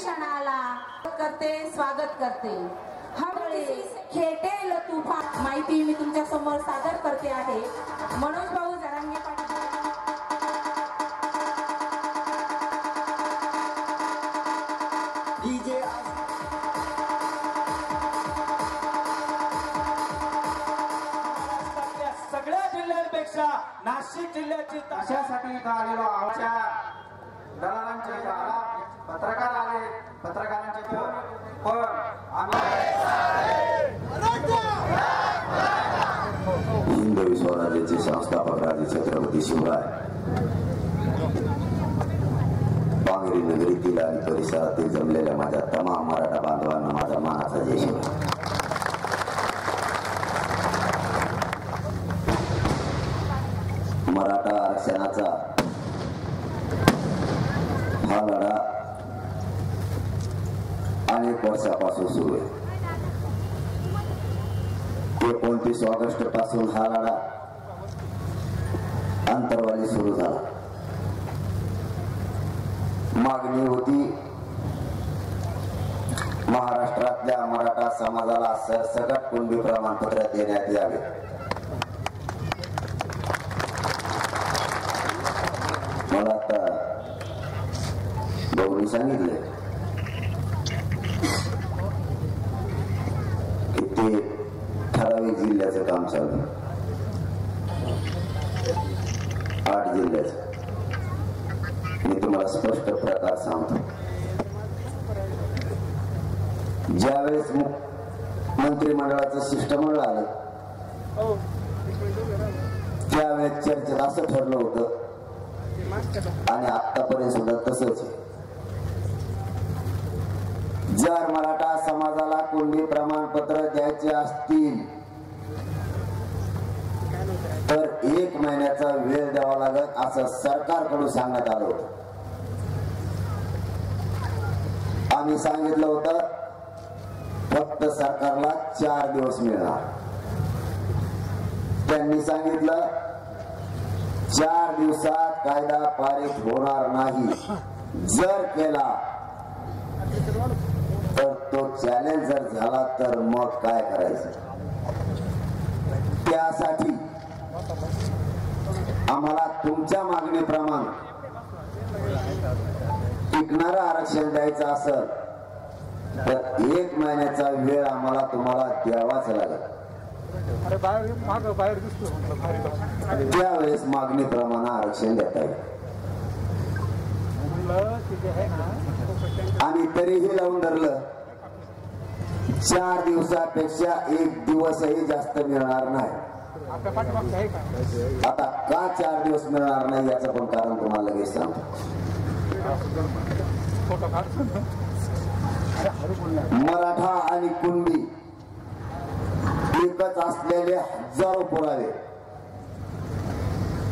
क्षणाला करते, स्वागत करते. हमळे खेटेल तुफान माहिती मी तुमच्या समोर सादर करते आहे. मनोज भाऊ जरांगे पाटील डीजे सगळ्या जिल्ह्यांपेक्षा नाशिक जिल्ह्याची अशासाठी इथं आलेलो आमच्या दलालांच्या इथं आला, पत्रकार आले, पत्रकारांचे फोन पण हिंदवी स्वराज्याचे संस्थापक राजे छत्रपती शिवराय पांगरी नगरीतील आणि परिसरातील जमलेल्या माझ्या तमाम मराठा बांधवांना माझा मानाचा जय शिवराय. मराठा आरक्षणाचा हा लढा अनेक वर्षापासून सुरू आहे. 29 ऑगस्ट पासून हा लढा अंतरवाली सुरू झाला. मागणी होती महाराष्ट्रातल्या मराठा समाजाला सरसकट कुणबी प्रमाणपत्र देण्यात यावे. मला आता भाऊनी सांगितले की ते ठराविक जिल्ह्याचं काम चालू, 8 जिल्ह्याचं. मी तुम्हाला स्पष्ट प्रकार सांगतो. ज्यावेळेस मंत्रिमंडळाचं शिष्टमंडळ आलं त्यावेळेस चर्चेत असं ठरलं होतं आणि आतापर्यंत सुद्धा तसंच. जर मराठा समाजाला कुणबी प्रमाणपत्र द्यायचे असतील तर 1 महिन्याचा वेळ द्यावा लागेल असं सरकारकडून सांगण्यात आलं होतं. आम्ही सांगितलं होतं फक्त सरकारला 4 दिवस मिळणार. त्यांनी सांगितलं 4 दिवसात कायदा पारित होणार नाही. जर केला तर तो चॅलेंज जर झाला तर मग काय करायचं. त्यासाठी आम्हाला तुमच्या मागणीप्रमाणे टिकणारं आरक्षण द्यायचं असेल तर 1 महिन्याचा वेळ आम्हाला तुम्हाला द्यावाच लागेल. त्यावेळेस मागणीप्रमाणे आरक्षण देता येईल. आणि तरीही लावून धरलं 4 दिवसापेक्षा 1 दिवसही जास्त मिळणार नाही. आता का 4 दिवस मिळणार नाही याचं पण कारण तुम्हाला लगेच सांगतो. मराठा आणि कुणबी एकच असलेले हजारो पुरावे,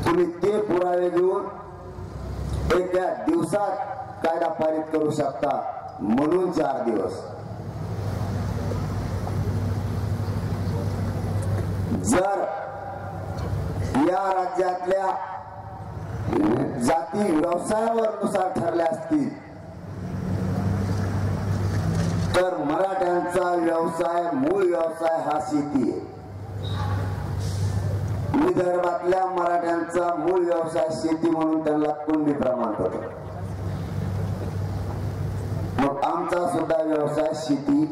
तुम्ही ते पुरावे घेऊन एका दिवसात कायदा पारित करू शकता म्हणून 4 दिवस. जर या राज्यातल्या जाती व्यवसायावर नुसार ठरल्या असतील तर मराठ्यांचा व्यवसाय, मूळ व्यवसाय हा शेती आहे. विदर्भातल्या मराठ्यांचा मूळ व्यवसाय शेती म्हणून त्यांना कुणबी प्रमाणपत्र. मग आमचा सुद्धा व्यवसाय शेती,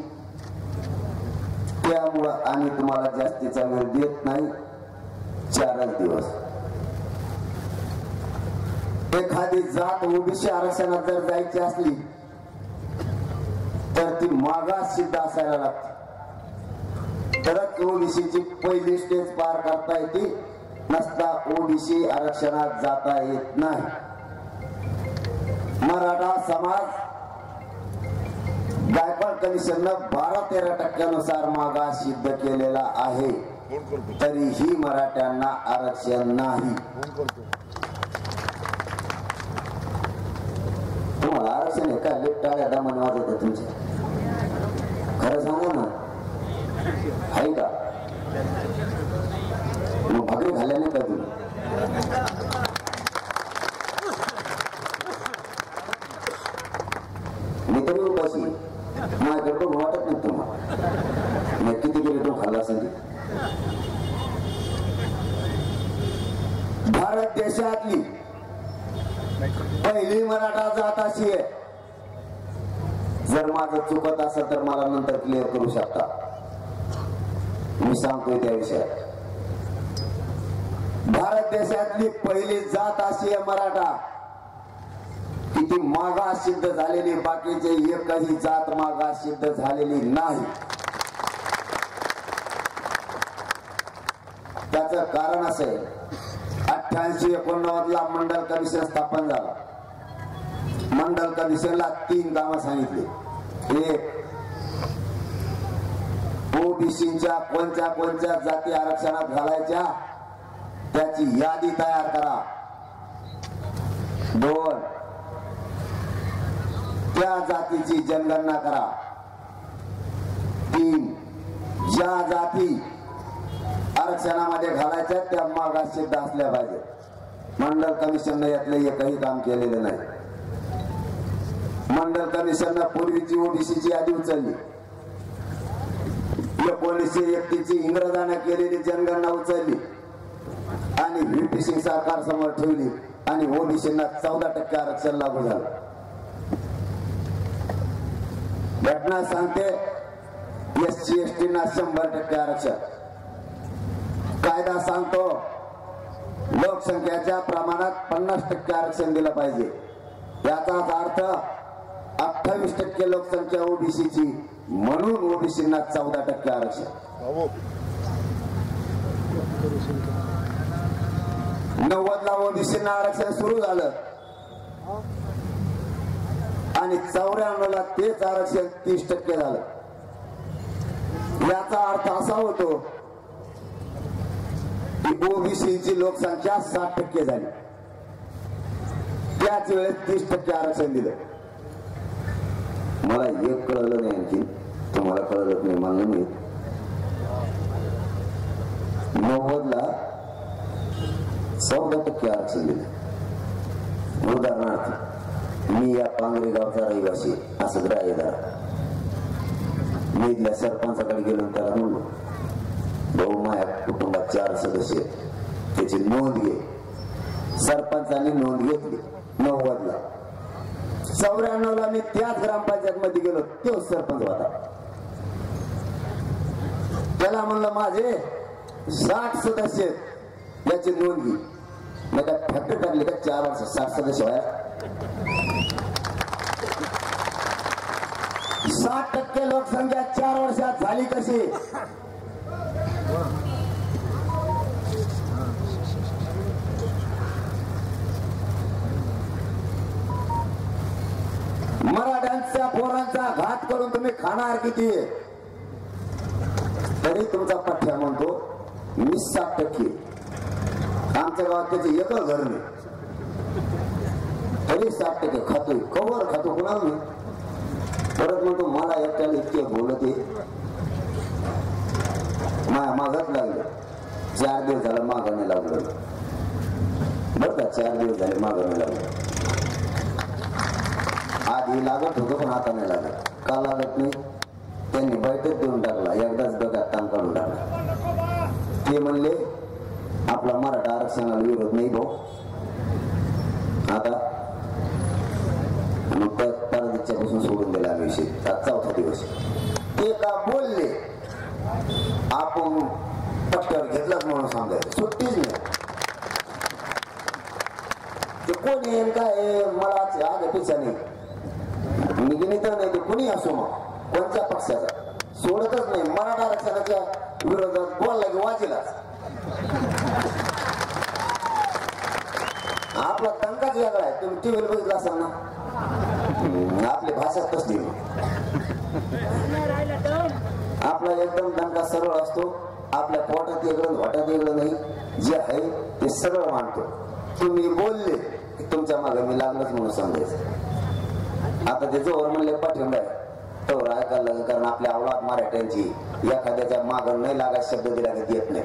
त्यामुळं आम्ही तुम्हाला जास्तीचा वेळ देत नाही. 4च दिवस. एखादी जात ओबीसी आरक्षणात जर जायची असली तर ती मागास सिद्ध असायला लागते, तरच ओबीसीची पहिली स्टेज पार करता येते. नसता ओबीसी आरक्षणात जाता येत नाही. मराठा समाज गायकवाड कमिशननं 12-13% मागास सिद्ध केलेला आहे, तरीही मराठ्यांना आरक्षण नाही. तुम्हाला आरक्षण आहे का? लेफ्टाळ्या दमान वाजत आहे तुमच्या. खरं सांगा ना, आहे का? मग भाकरी खाल्ल्या नाही का तुम्ही? मी तरी देशातली पहिली मराठा जात अशी आहे. जर माझं चुकत असेल तर मला नंतर क्लिअर करू शकता. मी सांगतोय त्या विषयात. भारत देशातली पहिली जात अशी आहे मराठा की ती मागास सिद्ध झालेली, बाकीचे एकही जात मागास सिद्ध झालेली नाही. त्याचं कारण असं आहे, 88-89 ला मंडल कमिशन स्थापन झालं. मंडल कमिशनला 3 कामं सांगितली. एक, ओबीसीच्या कोणत्या जाती आरक्षणात घालायच्या त्याची यादी तयार करा. 2, त्या जातीची जनगणना करा. 3, ज्या जाती आरक्षणामध्ये घालायच्या त्या मागास सिद्ध असल्या पाहिजे. मंडल कमिशनने यातलं एकही काम केलेलं नाही. मंडल कमिशनने पूर्वीची ओबीसीची यादी उचलली, 1931 ची इंग्रजांना केलेली जनगणना उचलली आणि व्हीपी सिंग सरकार समोर ठेवली आणि ओबीसींना 14% आरक्षण लागू झालं. घटना सांगते SC/ST ना 100% आरक्षण. कायदा सांगतो लोकसंख्येच्या प्रमाणात 50% आरक्षण दिलं पाहिजे. याचाच अर्थ 28% लोकसंख्या ओबीसीची, म्हणून ओबीसींना 14% आरक्षण. 90 ला ओबीसींना आरक्षण सुरू झालं आणि 94 ला तेच आरक्षण 30% झालं. याचा अर्थ असा होतो की ओबीसीची लोकसंख्या 60% झाली. त्याच वेळेस 30% आरक्षण दिलं. मला एक कळलं नाही, आणखी तुम्हाला कळलं नाही मला नाही. 90 ला 14% आरक्षण दिलं. उदाहरणार्थ मी या पांगरे गावचा रहिवासी असं ग्राह्य धरा. मी इथल्या सरपंचाकडे गेलो, त्याला म्हणलो भाऊ माझ्या कुटुंबात 4 सदस्य आहेत, त्याची नोंद घे. सरपंचांनी नोंद घेतली. 90 ला 94 ला मी त्याच ग्रामपंचायत मध्ये गेलो, तोच सरपंच होता. त्याला म्हणलं माझे 60 सदस्य आहेत, याची नोंद घे. मग त्या फॅक्टरी टाकली का 4 वर्ष 60 सदस्य व्हाय. 60% लोकसंख्या 4 वर्षात झाली कशी? मराठ्यांच्या पोरांचा घात करून तुम्ही खाणार किती? तरी तुमचा पठ्या म्हणतो मी 60%. आमच्या गावात त्याचे एकच घर नाही, तरी 60% खातोय. कवर खातो कुणाला नाही. परत म्हणतो मला एकट्याला इतके बोलते, मागत लागलं. 4 दिवस झालं मागणे लागलं. बरं का, 4 दिवस झाले मागणे लागलं. आधी लागत होतं पण आता नाही लागत. का लागत नाही? त्यांनी बैठक देऊन टाकला, एकदाच डोक्यात ताण काढून टाकला. ते म्हणले आपला मराठा आरक्षणाला विरोध नाही भाऊ. आता मग पासून सोडून दिला विषय. 4था दिवस ते का बोलले आपण पट्ट्यावर घेतलाच म्हणून सांगायचं, सुट्टीच नाही. ते कोण येईल काय मला आगपेक्षा नाही, मी गणित नाही. ते कोणी असो मग कोणत्या पक्षाचा सोडतच नाही. मराठा आरक्षणाच्या विरोधात बोलला की वाचेलाच. आपला तंकाच वेगळा आहे. तुम्ही टीव्हीला बघितला असाल ना, आपली भाषा कसली. आपला एकदम दंगा सरळ असतो. आपल्या पोटात वेगळं वाटात वेगळं नाही. जे आहे ते सरळ मानतो. तुम्ही बोलले की तुमच्या मागे मी लागलंच म्हणून सांगायचं. आता ते जोर म्हणले पाठिंबा आहे तर ऐकायला लागेल, कारण आपल्या अवलाद मराठ्यांची एखाद्याच्या मागं नाही लागायचा शब्द दिला की येत नाही.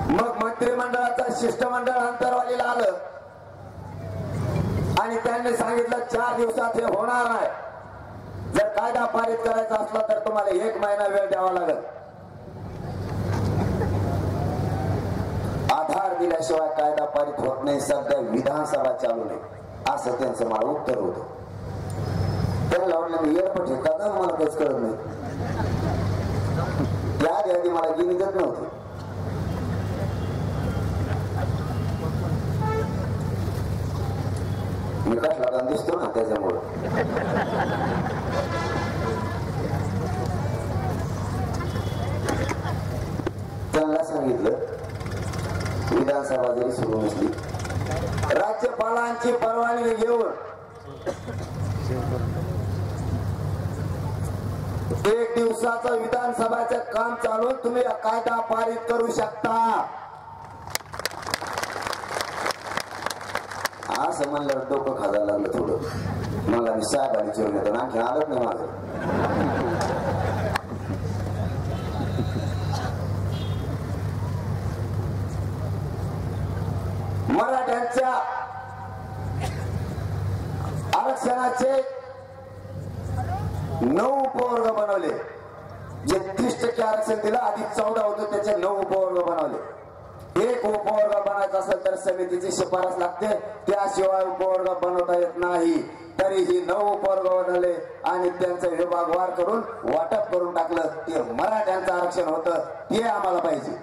मग मंत्रिमंडळाचं शिष्टमंडळ अंतरवालीला आलं आणि त्यांनी सांगितलं 4 दिवसात हे होणार नाही. जर कायदा पारित करायचा असला तर तुम्हाला 1 महिना वेळ द्यावा लागेल. केल्याशिवाय कायदा पारित होत नाही, सध्या विधानसभा चालू नाही, असं त्यांचं मला उत्तर होतं. त्यांना वाटलं मी एअरपोर्ट हे का मला काहीच कळत नाही. त्या आधी मला गिनी देत नव्हती. मी कसला का दिसतो ना त्याच्यामुळं. त्यांना सांगितलं विधानसभा जरी सुरू नसली, राज्यपालांची परवानगी घेऊन 1 दिवसाचं विधानसभाचं काम चालून तुम्ही कायदा पारित करू शकता. असं म्हणल्यावर डोकं खाजायला लागलं थोडं. मला मी साहेबांनी चिरून येतो, आणखी आलंच नाही माझं. मराठ्यांच्या आरक्षणाचे 9 उपवर्ग बनवले. जे 30% आरक्षण दिलं, आधी 14 होतं, त्याचे 9 उपवर्ग बनवले. एक उपवर्ग बनायचा असेल तर समितीची शिफारस लागते, त्याशिवाय उपवर्ग बनवता येत नाही. तरीही 9 उपवर्ग बनवले आणि त्यांचं विभागवार करून वाटप करून टाकलं. ते मराठ्यांचं आरक्षण होतं, ते आम्हाला पाहिजे.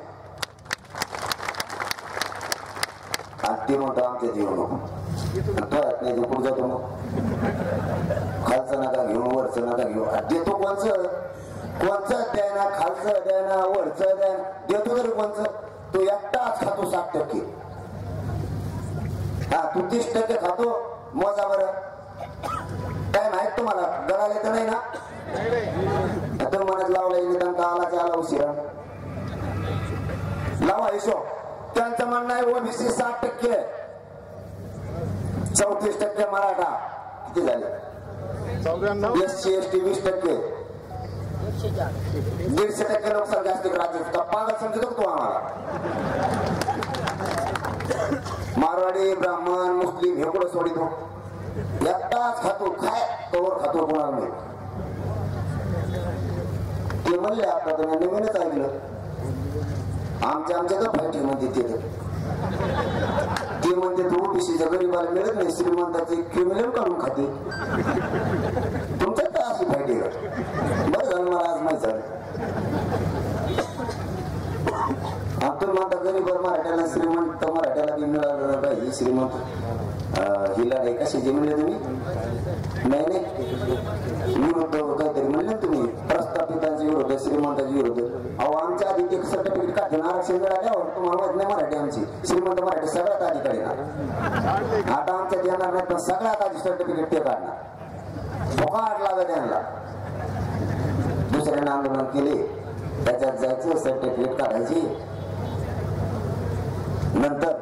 आणि ते म्हणतो आमच्या जीवन नाही पुढे जातो मग खालचं नका घेऊ, वरचं नका घेऊ. देतो कोणचं द्यायना, खालचं द्यायना, वरचं द्यायना, देतो तरी कोणचं? तो एकटाच खातो 60%. हा, तू 30% खातो. मोजा बरं, काय माहित तुम्हाला? गळाले तर नाही ना? तर मनात लावला निदान का आला आला उशिरा लावा हिशोब. त्यांचं म्हणणं आहे ओबीसी 60%, 34% मराठा, किती झाले? SC ST 20%, 150% लोकसंख्या असते राज्यात. पागल समजतो का तू आम्हाला? मारवाडी, ब्राह्मण, मुस्लिम हे कुठं सोडितो? एकटाच खातो. काय कवर खातो कोणाला नाही. ते म्हणले आपला तर नवीनच ऐकलं. आमच्या तर फायटी म्हणते ते म्हणते तू ओबीसीच्या गरीबाला मिळत नाही, श्रीमंताचे क्रिमिनल काढून खाते. तुमच्यात तर अशी फायटी बरं झालं मला आज माहित झालं. आपण म्हणता गरीब मराठ्याला श्रीमंत मराठ्याला बी मिळालं पाहिजे. श्रीमंत हिला नाही कशाची म्हणले तुम्ही? नाही विरोध काहीतरी म्हणले तुम्ही, प्रस्थापितांचे विरोध, श्रीमंताचे विरोध. अहो आमच्या आधी ते सर्टिफिकेट काढून आरक्षण मिळाल्यावर तुम्हाला माहित नाही मराठी आमची श्रीमंत मराठी सगळ्यात आधी काढणार. आता आमच्यात येणार नाही, पण सगळ्यात आधी सर्टिफिकेट ते काढणार. फुकाट लागत त्यांना. दुसऱ्याने आंदोलन केले, त्याच्यात जायचं, सर्टिफिकेट काढायची. नंतर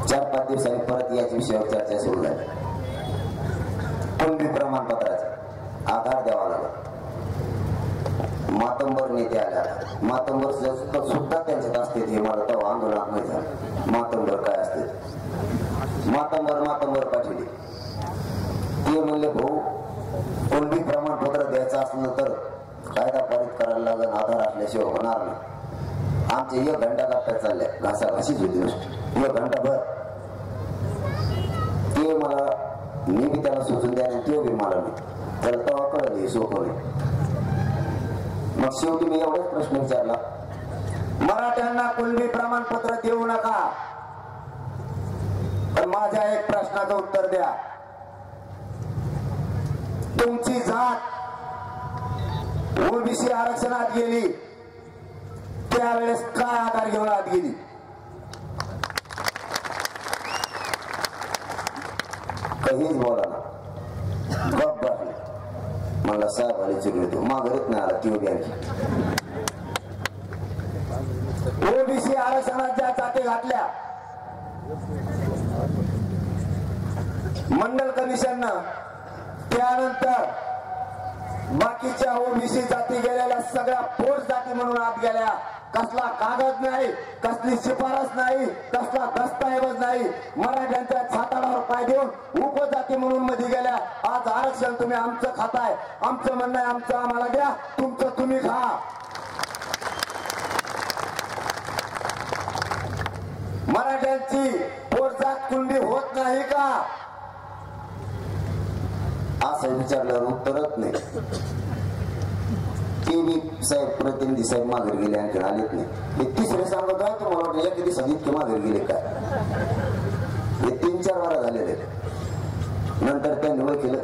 4-5 दिवसांनी परत याच विषयावर चर्चा सुरू झाली. कुणबी प्रमाणपत्राचा आधार द्यावा लागला. मातंबर नेते आल्या. मातंबर सुद्धा त्यांच्यात असते, हे मला तेव्हा आंदोलनात माहित झालं. मातंबर काय असते? मातंबर पाठवले. ते म्हणले भाऊ कुणबी प्रमाणपत्र द्यायचं असलं तर कायदा पारित करायला लागेल, आधार असल्याशिवाय होणार नाही. आमचे 1 घंटा गप्प्या चालल्या, घासाघाशीच होती नुसती 1 घंटाभर. ते मला मी बी त्याला सुचून द्या, ते बी मला नाही. त्याला तेव्हा कळलं हे सोपं नाही. मग शेवटी मी एवढाच प्रश्न विचारला, मराठ्यांना कुणबी प्रमाणपत्र देऊ नका, पण माझ्या एक प्रश्नाचं उत्तर द्या. तुमची जात ओबीसी आरक्षणात गेली त्यावेळेस काय आधार घेऊन आत गेली? काहीच बोला ना. गप बसले. मला साहेब आले चिकले माघारीत नाही आला. ती उभी आणखी ओबीसी आरक्षणात ज्या जाती घातल्या, मंडल कमिशननं, त्यानंतर बाकीच्या ओबीसी जाती गेलेल्या सगळ्या पोस्ट जाती म्हणून आत गेल्या. कसला कागद नाही, कसली शिफारस नाही, कसला दस्तऐवज नाही. मराठ्यांच्या छाताडावर पाय देऊन उपजाती म्हणून मध्ये गेल्या. आज आरक्षण तुम्ही आमचं खाताय. आमचं म्हणणं आहे आमचं आम्हाला द्या, तुमचं तुम्ही खा. मराठ्यांची पोटजात कुणबी होत नाही का असं विचारल्यावर उत्तरच नाही. ते बी साहेब प्रतिनिधी साहेब माघारी गेले आणखी आलेत नाही. हे तिसरे सांगत आहे तुम्हाला वाटलं एका दिवसात इतके माघारी गेले काय. हे 3-4 वारा झालेले. नंतर त्यांनी वय केलं.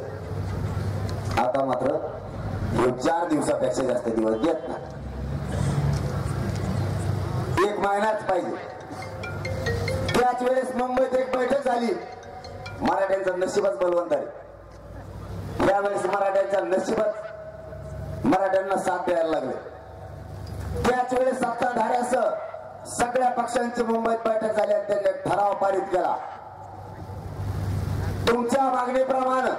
आता मात्र हे 4 दिवसापेक्षा जास्त दिवस देत ना. 1 महिनाच पाहिजे. त्याच वेळेस मुंबईत एक बैठक झाली. मराठ्यांचा नशीबच बलवंत आहे. त्यावेळेस मराठ्यांच्या नशीबच मराठ्यांना साथ द्यायला लागले. त्याच वेळेस सत्ताधाऱ्यासह सगळ्या पक्षांची मुंबईत बैठक झाली आणि त्यांनी ठराव पारित केला. तुमच्या मागणीप्रमाणे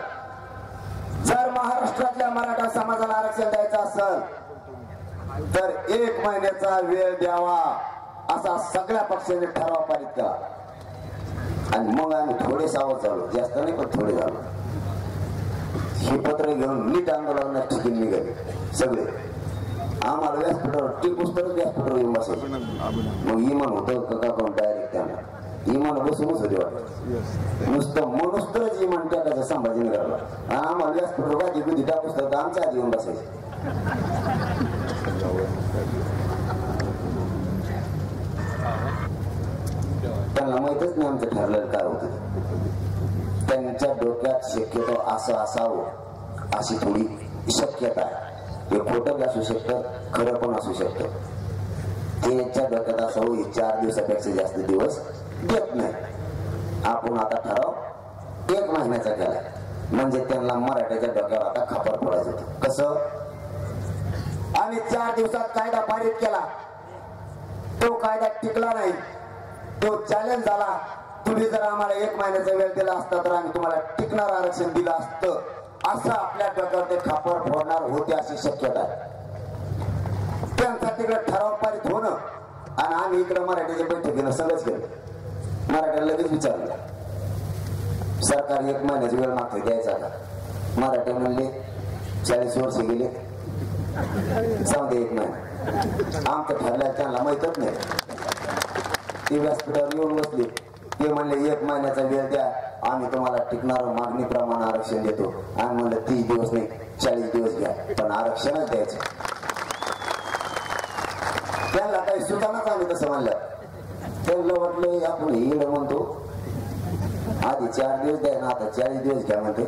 जर महाराष्ट्रातल्या मराठा समाजाला आरक्षण द्यायचं असेल तर 1 महिन्याचा वेळ द्यावा असा सगळ्या पक्षांनी ठराव पारित केला. आणि मग आम्ही थोडे सावध झालो, जास्त नाही पण थोडे झालो. हे पत्र घेऊन नीट आंदोलनात ठिकाणी निघाले सगळे. आम्हाला व्यासपीठावर टिपूस व्यासपीठावर येऊन बसायचं. मग इमान होतं का कोण डायरेक्ट त्यांना इमान बसूनच होते वाटत. नुसतं मनुस्तरच इमान टाकायचं संभाजीनगरला. आम्हाला व्यासपीठावर गादी गुदी टाकूस तर आमच्या आधी येऊन बसायचं. त्यांना माहितच नाही आमचं ठरलेलं काय होतं. त्यांच्या डोक्यात शक्यतो असं असावं अशी थोडी शक्यता आहे. हे खोटं असू शकतं, खरं पण असू शकतं. त्यांच्या डोक्यात असावं हे 4 दिवसापेक्षा जास्त दिवस देत नाही. आपण आता ठराव 1 महिन्याचा केला म्हणजे त्यांना मराठ्याच्या डोक्यावर आता खापर पडायचं होतं. कसं आम्ही 4 दिवसात कायदा पारित केला. तो कायदा टिकला नाही. तो चॅलेंज झाला. तुम्ही जर आम्हाला 1 महिन्याचा वेळ दिला असता तर आम्ही तुम्हाला टिकणार आरक्षण दिलं असतं असं आपल्या डोक्यावर ते खापर फोडणार होते अशी शक्यता आहे. त्यांचा तिकडे ठराव पारित होणं आणि आम्ही इकडे मराठीच्या बैठकीनं सगळंच केलं. मराठ्याला लगेच विचारलं सरकार 1 महिन्याचा वेळ मागते द्यायचा का. मराठी म्हणले 40 वर्ष गेले जाऊ दे 1 महिना. आमचं ठरलं त्यांना माहीतच नाही. ते व्यासपीठावर येऊन बसले. ते म्हणले 1 महिन्याचा वेळ द्या आम्ही तुम्हाला टिकणार मागणीप्रमाणे आरक्षण देतो. आणि म्हणलं 30 दिवस नाही 40 दिवस घ्या पण आरक्षणच द्यायचं. त्यांना काही सुधारणाच आम्ही तसं म्हणलं. त्यांना वाटलं आपण येणं म्हणतो आधी 4 दिवस द्या ना आता 40 दिवस घ्या म्हणते.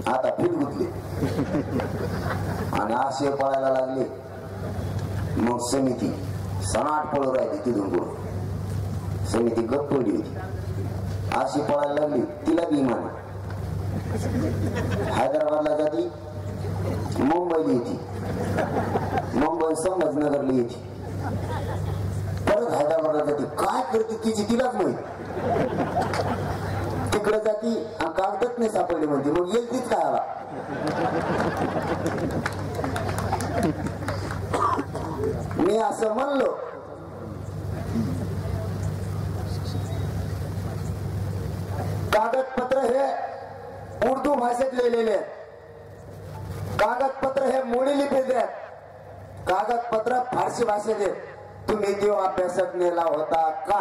आता फिट गुतली आणि आशे पळायला लागले. मग समिती सनाट पळू राहिली. तिथून पुढे समिती गप पडली होती. अशी पळायला लागली. तिला बी इमान हैदराबादला जाती, मुंबईला येते, मुंबई संभाजीनगरला येते, परत हैदराबादला जाते. काय करते तिची तिलाच माहिती. तिकडे जाती आणि कागदच नाही सापडली म्हणते. मग येईल तीच काय आला. मी असं म्हणलो कागदपत्र हे उर्दू भाषेत लिहिलेले आहेत. कागदपत्र हे मोडी लिपीत आहेत. कागदपत्र फारसी भाषेत आहेत. तुम्ही देव अभ्यासक नेला होता का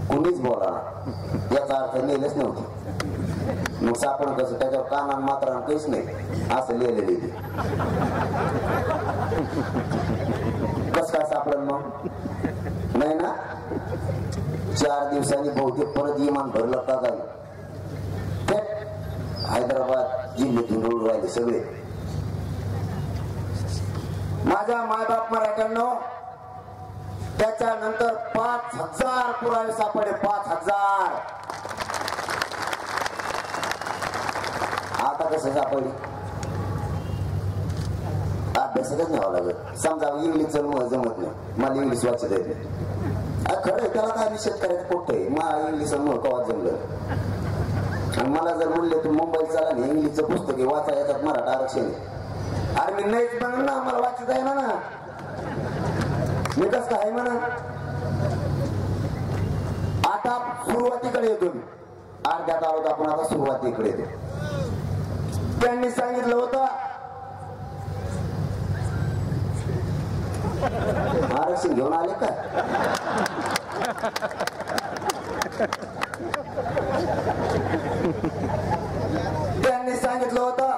कुणीच बोला याचा अर्थ लिहिलेच नव्हते. मग सापड कसं त्याच्यावर काना मात्रा काहीच नाही असं लिहिलेले. कस काय सापडल मग नाही ना. 4 दिवसांनी बहुतेक परत इमान भरलं का काही. हैदराबाद जिल्ह्यातून रोड राहिले सगळे. माझ्या मायबाप मराठ्यांनो त्याच्यानंतर 5000 पुरावे सापडले. 5000. आता कसं सापडली अभ्यासच न्यावं लागत. समजा इंग्लिशचं जमत नाही मला इंग्लिश वाचता येत नाही. खरं त्याला काय निषेध करायचं पोट आहे. मला इंग्लिश कवा जमलं. आणि मला जर म्हणले तू मुंबईत चला नाही इंग्लिशचं पुस्तक आहे वाचा येतात मराठा आरक्षण. अरे मी नाहीच म्हणून ना मला वाचता आहे ना. मी कसं काय म्हणा. आता सुरुवातीकडे येतो मी. अर्ध्यात आलो आपण आता सुरुवातीकडे येतो. त्यांनी सांगितलं होतं आरक्षण घेऊन आले का? त्यांनी सांगितलं होतं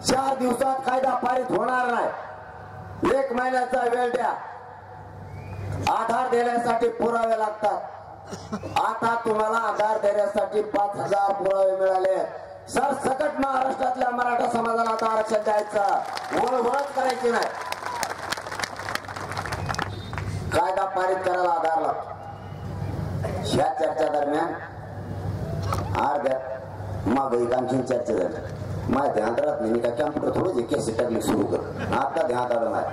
4 दिवसात कायदा पारित होणार नाही, 1 महिन्याचा वेळ द्या, आधार देण्यासाठी पुरावे लागतात. आता तुम्हाला आधार देण्यासाठी 5000 पुरावे मिळाले. सर सकट महाराष्ट्रातल्या मराठा समाजाला आता आरक्षण द्यायचं, वळवळच करायची नाही. कायदा पारित करायला आधार लागतो. ह्या चर्चा दरम्यान अर्ध्यात माग एक आणखी चर्चा झाली. माझ्या ध्यानात राहत नाही, मी काय कॅम्प्युटर थोडं कॅसेट टाकली सुरू कर, आता ध्यानात आलं नाही.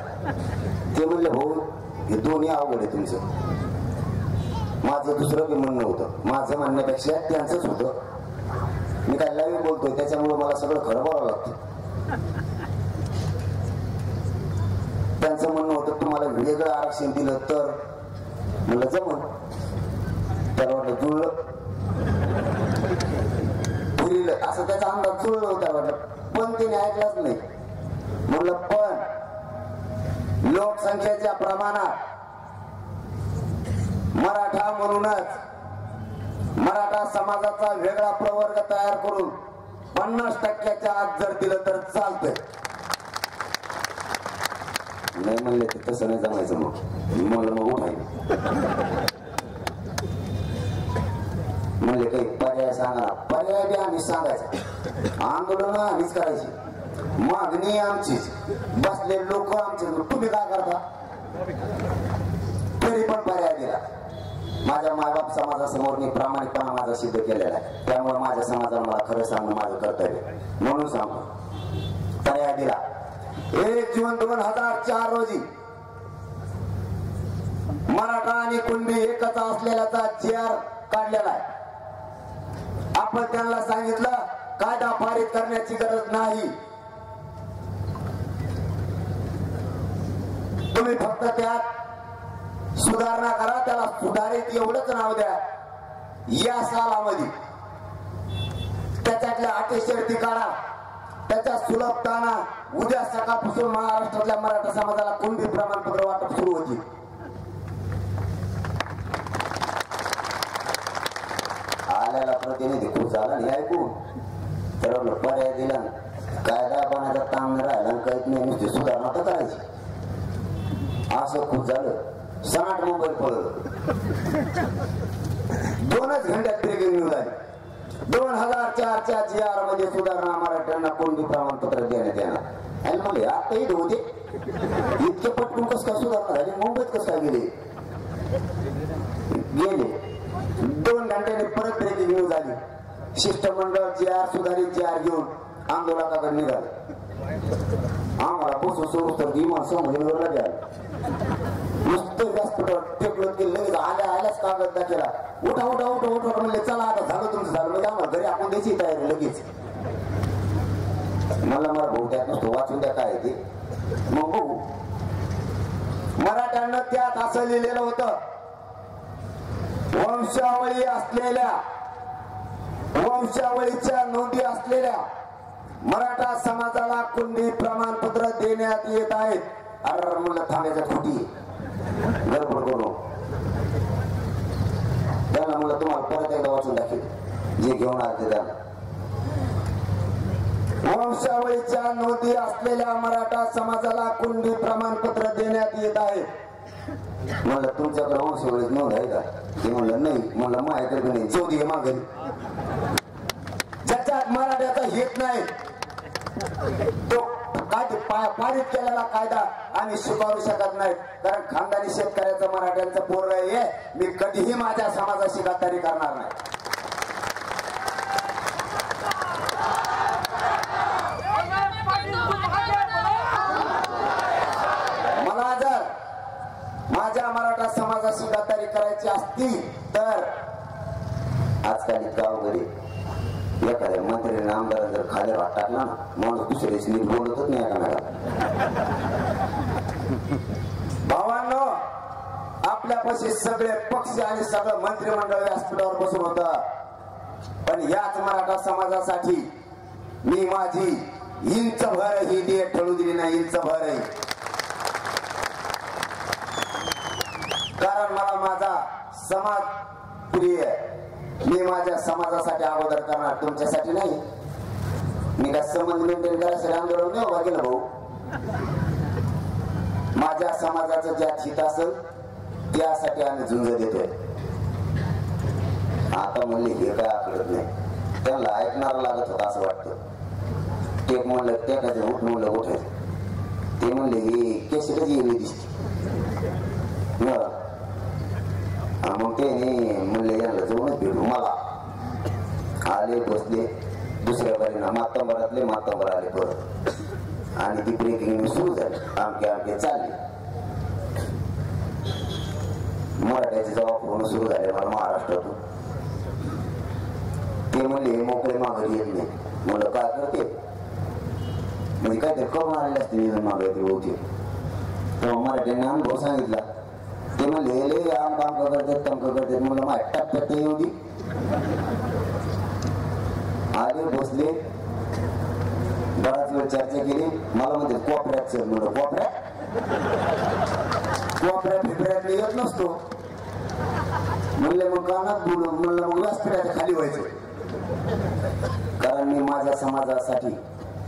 ते म्हणले भाऊ हे दोन्ही अवघड आहे तुमचं. माझं दुसरं बी म्हणणं होतं, माझं म्हणण्यापेक्षा त्यांचंच होतं. मी काय लाईव्ह बोलतोय त्याच्यामुळे मला सगळं खरं बोलावं लागतं. त्यांचं म्हणणं होतं तुम्हाला वेगळं आरक्षण दिलं तर, म्हणलं जमन. त्याला वाटलं जुळलं, पुरीलं असं त्याचा अंदाज जुळलं होता वाटलं, पण त्याने ऐकलाच नाही. म्हणलं पण लोकसंख्येच्या प्रमाणात मराठा म्हणूनच मराठा समाजाचा वेगळा प्रवर्ग तयार करून 50% आत जर दिलं तर चालतंय. नाही म्हणले ते तसं नाही जमायचं. मग उठाय म्हणले काही पर्याय सांगा. पर्याय बी आम्ही सांगायचं, आंदोलन आम्हीच करायची, मागणी आमचीच, बसले लोक आमचे. तुम्ही काय करता? तरी पण पर्याय दिला. माझ्या मायबाप समाजासमोर मी प्रामाणिकपणा माझा सिद्ध केलेला आहे. त्यामुळे माझ्या समाजाला मला खरं सांगणं माझं कर्तव्य म्हणून सांगतो. पर्याय दिला. 1 जून 2004 रोजी मराठा आणि कुणबी एकच असलेल्याचा GR काढलेला आहे. आपण त्यांना सांगितलं कायदा पारित करण्याची गरज नाही, तुम्ही फक्त त्यात सुधारणा करा, त्याला सुधारित एवढंच नाव द्या. या सालामध्ये त्याच्यातल्या अटी शर्ती काढा, त्याच्या सुलभताना उद्या सकाळपासून महाराष्ट्रातल्या मराठा समाजाला कुणबी प्रमाणपत्र वाटप सुरू होती. आल्याला प्रतिनिधी खुश झाला नाही ऐकून, तर पर्याय दिला. कायदा बनायचा ताण नाही राहिला, काहीच नाही, नुसती सुधारणा तर करायची. असं खुश झालं. सनाट मुंबई पळलं. 2च घंट्यात ब्रेकिंग न्यूज आली. 2004च्या GR मध्ये सुधारणा मराठ्यांना कुणबी प्रमाणपत्र देण्यात येणार. आणि म्हणले आता इथं होते इतके पटकून कस काय सुधारणा झाली, मुंबईत कस काय गेले. 2 घंट्याने परत ब्रेकिंग न्यूज आली. शिष्टमंडळ GR सुधारित GR घेऊन आंदोलकाकडे निघाले. आम्हाला बसून सोडून तर विमान संमेलनाला गेला. नुसतं व्यासपीठावर टेकलं की लगेच आल्याच कागद दाखला. उठा उठा उठा उठा म्हणले चला आता झालं तुमचं झालं, म्हणजे आम्हाला घरी आपण द्यायची तयारी लगेच. मला भाऊ त्यात नुसतं वाचून द्या काय ते. मग बघू. मराठ्यांना त्यात असं लिहिलेलं होतं, वंशावळीच्या नोंदी असलेल्या मराठा समाजाला कुणबी प्रमाणपत्र देण्यात येत आहेत. अरे म्हणलं थांबायच्या खोटी गडबड करू. त्यांना म्हणलं तुम्हाला परत एकदा वाचून दाखवेल जे घेऊन आले त्याला. वंशावळीच्या नोंदी असलेल्या मराठा समाजाला कुणबी प्रमाणपत्र देण्यात येत आहे. म्हणलं तुमच्याकडे वंशावळीची नोंद आहे का? ते म्हणलं नाही. म्हणलं माझ्याकडे नाही. चौधी आहे माघारी. ज्याच्यात मराठ्याचा हित नाही तो पारित केलेला कायदा आम्ही स्वीकारू शकत नाही. कारण खानदानी शेतकऱ्याचं मराठ्यांचं पोरग आहे. मी कधीही माझ्या समाजाशी गद्दारी करणार नाही. मला जर माझ्या मराठा समाजाशी गद्दारी करायची असती तर आजकाल गाव घरी एखाद्या मंत्र्याने आमदार जर खाली वाट टाकला ना, माणूस दुसऱ्याशी नीट बोलतच नाही एकामेकाला. भावांनो, आपल्यापाशी सगळे पक्ष आणि सगळं मंत्रिमंडळ व्यासपीठावर बसून होत, पण याच मराठा समाजासाठी मी माझी इंच भर ही देत ठळू दिली नाही. इंच भर आहे. माझा समाज प्रिय आहे. मी माझ्या समाजासाठी अगोदर करणार, तुमच्यासाठी नाही. मी काय संबंध मेंटेन करायचं आंदोलन नाही उभा केलं भाऊ. माझ्या समाजाचं ज्यात हित असेल त्यासाठी आम्ही झुंज देतोय. आता म्हणले हे काय आकलत नाही, त्यांना ऐकणारा लागत होता असं वाटतं. टेक म्हणलं टेकायचं, उठ म्हणलं उठायचं. ते म्हणले हे कशी कधी येणे दिसते. मग ते म्हणले यांना जाऊनच भेटू. मला आले, बसले. दुसऱ्या बारीना मातंबरातले मातंबर आले परत, आणि ती ब्रेकिंग सुरू झाली. आमके चालले. मराठ्याचे जबाब होणं सुरू झाले मला महाराष्ट्रातून. ते म्हणले मोकळे माघारी येत नाही. म्हणलं काय करते, म्हणजे काय ते करून आलेले असते मागायचे बहुतेक. तेव्हा मराठ्यांनी अनुभव सांगितला. ते म्हणले लय आम काम करतात तमक करतात. म्हणलं माझ्या टप्प्यात येऊ दे. आले, बसले, बराच वेळ चर्चा केली. मला म्हणते कोपऱ्यात चल. म्हणलं कोपऱ्यात फिपऱ्यात येत नसतो. म्हणले मग कानात बोलून. म्हणलं मग व्यासपीठाच्या खाली व्हायचं. कारण मी माझ्या समाजासाठी,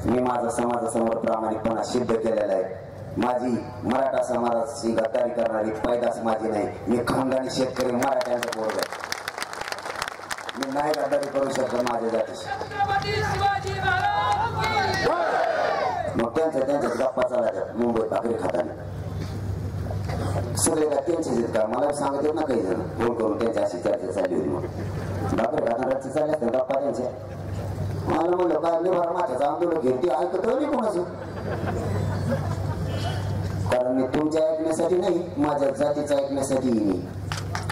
मी माझ्या समाजासमोर प्रामाणिकपणा सिद्ध केलेला आहे. माझी मराठा समाजाची गद्दारी करणारी पैदास माझी नाही. मी खानदानी शेतकरी मराठ्यांचा पोरगा आहे. मी नाही गद्दारी करू शकत माझ्या जातीशी. मग त्यांच्याच गप्पा चालायच्या मुंबईत भाकरी खाताना. सगळे का त्यांचेच आहेत का मला सांगत येत ना काही जण फोन करून त्यांच्या अशी चर्चा चालली होती. मग भाकरी खाताना चालल्या असतात गप्पा त्यांच्या. मला म्हणलं काय निभार माझ्याचं आंदोलन घेते ऐकत नाही कोणाचं. कारण मी तुमच्या ऐकण्यासाठी नाही, माझ्या जातीचं ऐकण्यासाठी मी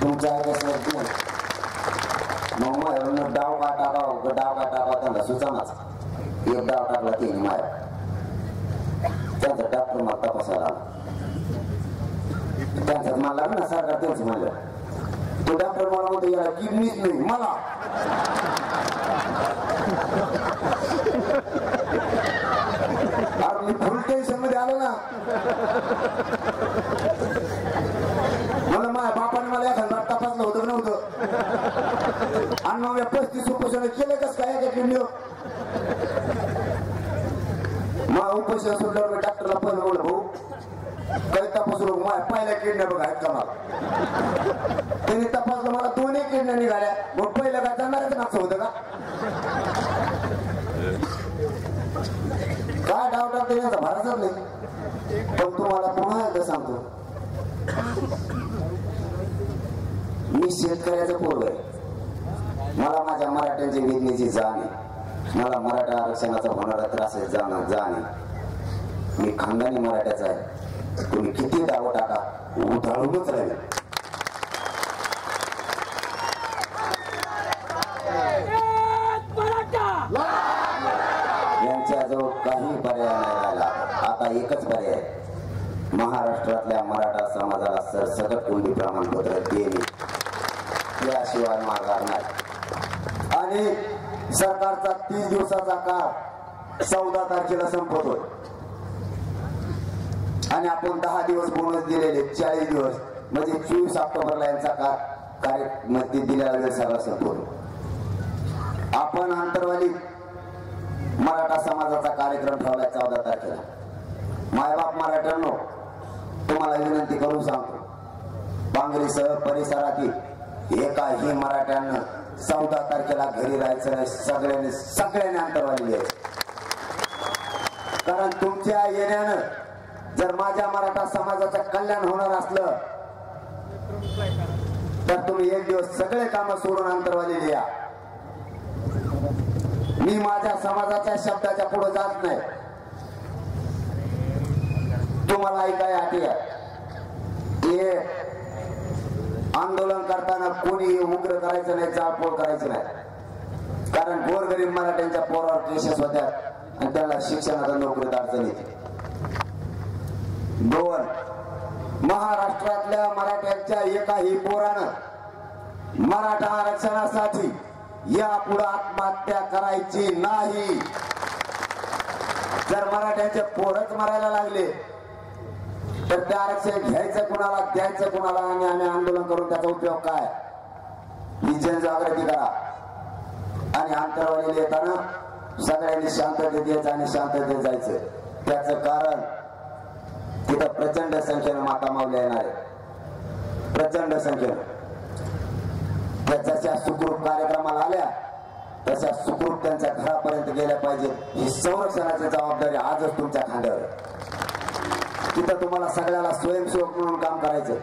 तुमच्या ऐकण्यासाठी नाही. मग माझ्या डाव का टाकाव त्यांना सुचानाच. एक डाव टाकला ते माया. त्यांचा डॉक्टर मला तपासायला आला. त्यांच्यात मला लागलं ना सरकार त्यांचं म्हणलं. तो डॉक्टर मला म्हणतो याला किडनीच नाही मला. मी फुल टेन्शन मध्ये आलो ना. मला माझ्या बापाने मला एखादा तपासलं होतं नव्हतं. आणि मग 35 उपोषण केलं कस काय किडनीवर. मग उपोषण सुटल्यावर मी डॉक्टरला पहिलं बोललो भाऊ काही तपासू माझ्या पहिल्या किडण्या बघा आहेत का मला. त्यांनी तपासलं मला 2 किडण्या निघाल्या. मग पहिलं काय जाणारच नाच होतं का काय डाव टाकते याचा भराचाच नाही. पण तुम्हाला पुन्हा एकदा सांगतो मी शेतकऱ्याचं पोरग आहे. मला माझ्या मराठ्यांची वेदनेची जाण आहे. मला मराठा आरक्षणाचा होणारा त्रास आहे जाण. मी खानदानी मराठ्याचा आहे. तुम्ही किती डाव टाका उधाळूनच राहील. यांच्याजवळ काही पर्याय नाही राहिला. आता एकच पर्याय, महाराष्ट्रातल्या मराठा समाजाला सरसकट कुणबी प्रमाणपत्र देणे, याशिवाय माघार नाही. आणि सरकारचा 30 दिवसाचा काळ 14 तारखेला संपतोय. आणि आपण 10 दिवस बोनस दिलेले 40 दिवस म्हणजे 24 ऑक्टोबरला यांचा कार्यक्रम दिलेला वेळ सगळा संपतो. आपण आंतरवाली मराठा समाजाचा कार्यक्रम ठेवलाय 14 तारखेला. मायबाप मराठ्यांनो तुम्हाला विनंती करून सांगतो, पांगरीसह परिसरातील एकाही मराठ्यांना 14 तारखेला घरी राहायचं नाही. सगळ्यांनी अंतरवाली यायचं. कारण तुमच्या येण्यानं जर माझ्या मराठा समाजाचं कल्याण होणार असलं तर तुम्ही एक दिवस सगळे काम सोडून अंतरवाली या. मी माझ्या समाजाच्या शब्दाच्या पुढे जात नाही. तुम्हाला ऐकाय आठवत हे आंदोलन करताना कोणी उग्र करायचं नाही, जाळपोळ करायचं नाही. कारण गोरगरीब मराठ्यांच्या पोरावर केसेस होत्या आणि त्याला शिक्षणाचा नोकरीत अडचण येते. 2 महाराष्ट्रातल्या मराठ्यांच्या एकाही पोरानं मराठा आरक्षणासाठी यापुढे आत्महत्या करायची नाही. जर मराठ्यांचे पोरच मरायला लागले तर ते आरक्षण घ्यायचं कुणाला, द्यायचं कुणाला आणि आम्ही आंदोलन करून त्याचा उपयोग काय, ही जनजागृती करा. आणि अंतरवालीला येताना सगळ्यांनी शांततेत यायचं आणि शांततेत जायचं. त्याचं कारण तिथं प्रचंड संख्येनं माता मावल्या येणार आहे, प्रचंड संख्येनं. त्या जशा सुखरूप कार्यक्रमाला आल्या तशा सुखरूप त्यांच्या घरापर्यंत गेल्या पाहिजेत. ही संरक्षणाची जबाबदारी आजच तुमच्या खांद्यावर आहे. तिथं तुम्हाला सगळ्याला स्वयंसेवक म्हणून काम करायचं,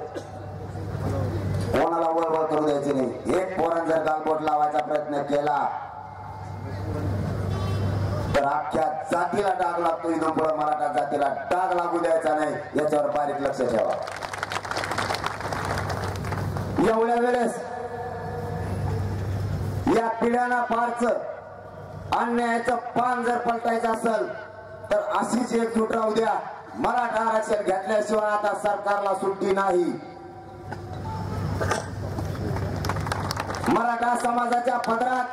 कोणाला वळवळ करू द्यायची नाही. एक पोरान जर गालबोट लावायचा प्रयत्न केला तर अख्ख्या जातीला डाग लागतो. इथून पुढे मराठा जातीला डाग लागू द्यायचा नाही, याच्यावर बारीक लक्ष ठेवा. एवढ्या वेळेस या पिढ्यांना पारच अन्यायाचं पान जर पलटायचं असेल तर अशीच एकजूट राहू द्या. मराठा आरक्षण घेतल्याशिवाय आता सरकारला सुट्टी नाही. मराठा समाजाच्या पदरात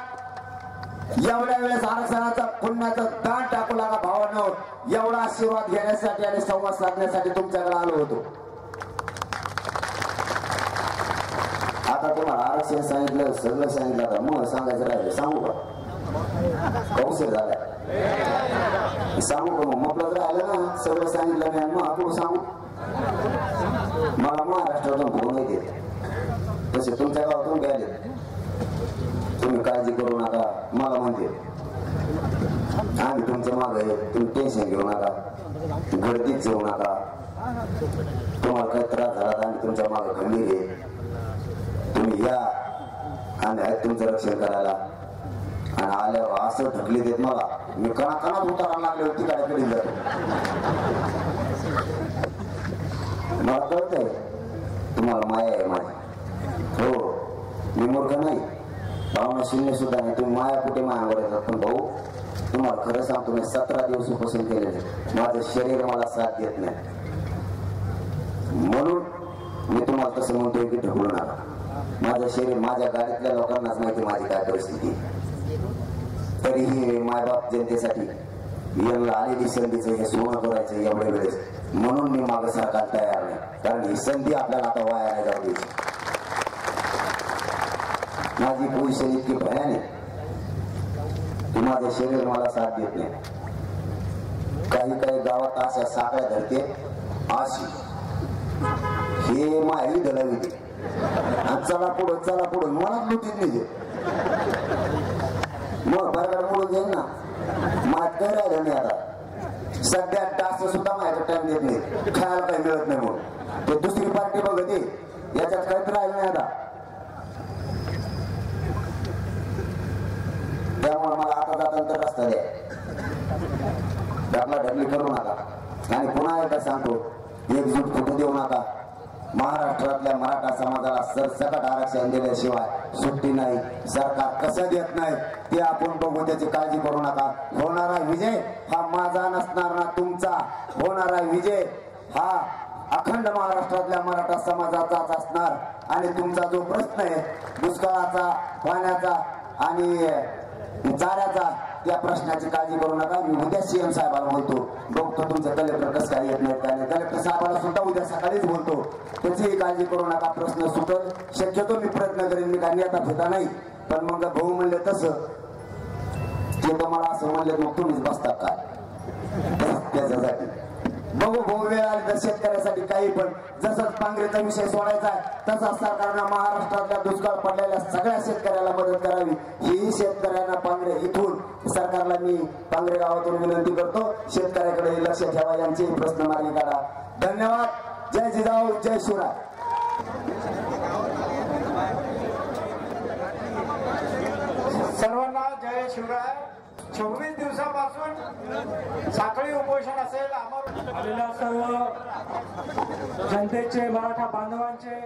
एवढ्या वेळेस आरक्षणाचा पुण्याचं दान टाकू लागा भावांनो. एवढा आशीर्वाद घेण्यासाठी आणि संवाद साधण्यासाठी तुमच्याकडे आलो होतो. आता तुम्हाला आरक्षण सांगितलं, सगळं सांगितलं, आता मग सांगायचं राहिलं. सांगू का कौशल झालाय, सांगू का? मग आपलं राहिलं ना, सगळं सांगितलं नाही मग आपण सांगू. मला महाराष्ट्रातून फोन येते तसे तुमच्या गावातून घ्यायले. तुम्ही काळजी करू नका, मला म्हणते आम्ही तुमच्या मागे आहे, तुम्ही टेन्शन घेऊ नका, गर्दीत जाऊ नका. तुम्हाला काही त्रास झाला तर आम्ही तुमच्या मागे खंबीर आहे. तुम्ही या आणि आहेत तुमचं रक्षण करायला. आणि आल्यावर असं ढकली देत मला, मी कणाकणात उतारायला लागले होती गाड्याकडे जातो. मला कळतंय तुम्हाला माया आहे माझी. हो, मी मूर्ख नाही, भावना शून्य सुद्धा नाही. तुम्ही माया कुठे मायावर येतात. पण भाऊ तुम्हाला खरं सांगतो, मी 17 दिवस उपोषण केलेले, माझं शरीर मला साथ देत नाही. म्हणून मी तुम्हाला तसं म्हणतोय की ढकलू नका. माझं शरीर, माझ्या गाडीतल्या लोकांनाच माहिती माझी काय परिस्थिती. तरीही मायबाप जनतेसाठी यांना आलेली संधीचं हे सोनं करायचं एवढ्या वेळेस. म्हणून मी मागं सरकार तयार नाही, कारण ही संधी आपल्याला आता वाया नाही जाऊ द्यायची. माझी पोझिशन इतकी भयानक की माझं शरीर मला साथ देत नाही. काही काही गावात अशा साखळ्या धरते अशी, हे माही दलावी दे चला पुढं चला पुढं, मनात लुटीत नाही. मग बरगाड मोडून जाईल ना, मात काही राहिलं नाही. आता सध्या टास्क सुद्धा माझ्याकडे टाइम देत नाही, खायला काही मिळत नाही. म्हणून ते दुसरी पार्टी बघते, याच्यात काहीच राहिलं नाही आता. त्यामुळे मला आता जाताना रस्ता द्या, ढकला ढकली करू नका. आणि पुन्हा एकदा सांगतो, एकजूट फुटू देऊ नका. महाराष्ट्रातल्या मराठा समाजाला सरसकट आरक्षण दिल्याशिवाय सुट्टी नाही. सरकार कसं देत नाही ते आपण बघू, त्याची काळजी करू नका. होणारा विजय हा माझा नसणार ना तुमचा. होणारा विजय हा अखंड महाराष्ट्रातल्या मराठा समाजाचाच असणार. आणि तुमचा जो प्रश्न आहे दुष्काळाचा, पाण्याचा आणि चाऱ्याचा, त्या प्रश्नाची काळजी करू नका. मी उद्या सीएम साहेबांना बोलतो, बघतो तुमचे कलेक्टर कसं काय येत नाहीत काय नाही. कलेक्टर साहेबांना सुद्धा उद्या सकाळीच बोलतो, त्याचीही काळजी करू नका. प्रश्न सुटेल, शक्यतो मी प्रयत्न करेन. मी काही आता घेता नाही, पण मग भाऊ म्हणले तसं ते तुम्हाला असं म्हणले मग तुम्हीच बसता काय त्याच्यासाठी. बघू भाऊ, वेळ आली तर शेतकऱ्यासाठी काही पण. जसंच पांगरेचा विषय सोडायचा तसाच सरकारनं महाराष्ट्रातल्या दुष्काळ पडलेल्या सगळ्या शेतकऱ्याला मदत करावी. ही शेतकऱ्यांना पांगरे इथून सरकारला मी पांगरे गावातून विनंती करतो, शेतकऱ्याकडे लक्ष ठेवा, यांचेही प्रश्न मार्गी काढा. धन्यवाद. जय जिजाऊ, जय शिवराय. सर्वांना जय शिवराय. 26 दिवसापासून साखळी उपोषण असेल. आलेल्या सर्व जनतेचे, मराठा बांधवांचे